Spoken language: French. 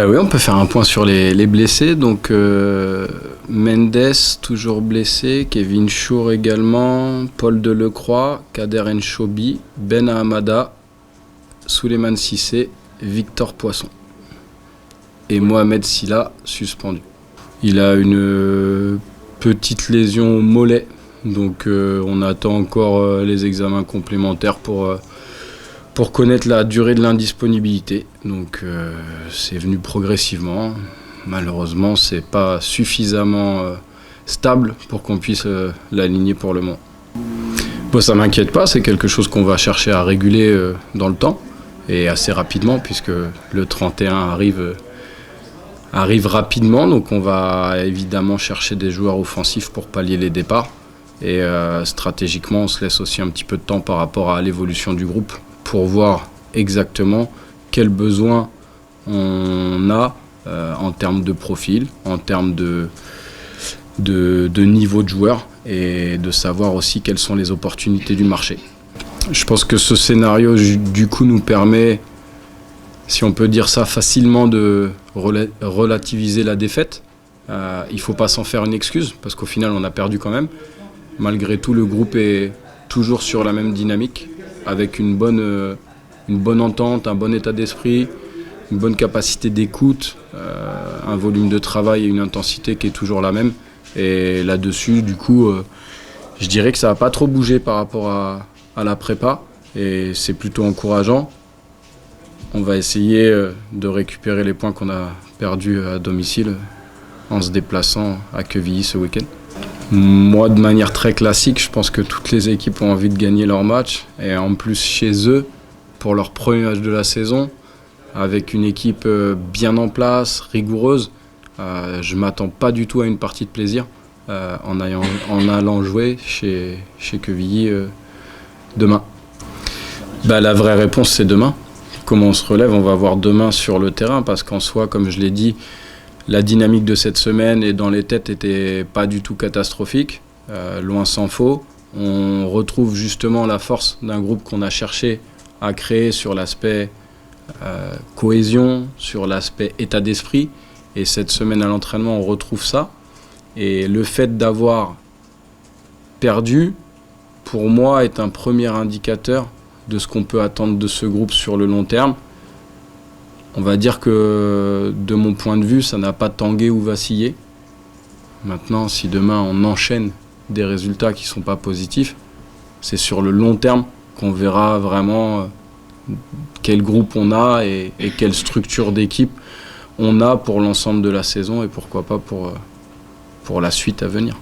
Oui, on peut faire un point sur les blessés. Donc, Mendes, toujours blessé, Kevin Chour également, Paul Delecroix, Kader Enchobi, Ben Ahamada, Souleymane Cissé, Victor Poisson. Et Mohamed Silla, suspendu. Il a une petite lésion au mollet, donc on attend encore les examens complémentaires pour connaître la durée de l'indisponibilité. Donc c'est venu progressivement. Malheureusement, c'est pas suffisamment stable pour qu'on puisse l'aligner pour le moment. Bon, ça m'inquiète pas, c'est quelque chose qu'on va chercher à réguler dans le temps et assez rapidement, puisque le 31 arrive rapidement. Donc on va évidemment chercher des joueurs offensifs pour pallier les départs. Et stratégiquement, on se laisse aussi un petit peu de temps par rapport à l'évolution du groupe pour voir exactement quels besoins on a en termes de profil, en termes de niveau de joueur, et de savoir aussi quelles sont les opportunités du marché. Je pense que ce scénario, du coup, nous permet, si on peut dire ça facilement, de relativiser la défaite. Il ne faut pas s'en faire une excuse, parce qu'au final, on a perdu quand même. Malgré tout, le groupe est toujours sur la même dynamique, avec une bonne entente, un bon état d'esprit, une bonne capacité d'écoute, un volume de travail et une intensité qui est toujours la même. Et là-dessus, du coup, je dirais que ça n'a pas trop bougé par rapport à la prépa, et c'est plutôt encourageant. On va essayer de récupérer les points qu'on a perdus à domicile en se déplaçant à Quevilly ce week-end. Moi, de manière très classique, je pense que toutes les équipes ont envie de gagner leur match, et en plus chez eux, pour leur premier match de la saison, avec une équipe bien en place, rigoureuse. Je ne m'attends pas du tout à une partie de plaisir en allant jouer chez Quevilly demain. La vraie réponse, c'est demain. Comment on se relève, on va voir demain sur le terrain, parce qu'en soi, comme je l'ai dit, la dynamique de cette semaine et dans les têtes n'était pas du tout catastrophique, loin s'en faut. On retrouve justement la force d'un groupe qu'on a cherché à créer sur l'aspect cohésion, sur l'aspect état d'esprit. Et cette semaine à l'entraînement, on retrouve ça. Et le fait d'avoir perdu, pour moi, est un premier indicateur de ce qu'on peut attendre de ce groupe sur le long terme. On va dire que, de mon point de vue, ça n'a pas tangué ou vacillé. Maintenant, si demain on enchaîne des résultats qui ne sont pas positifs, c'est sur le long terme qu'on verra vraiment quel groupe on a et quelle structure d'équipe on a pour l'ensemble de la saison, et pourquoi pas pour la suite à venir.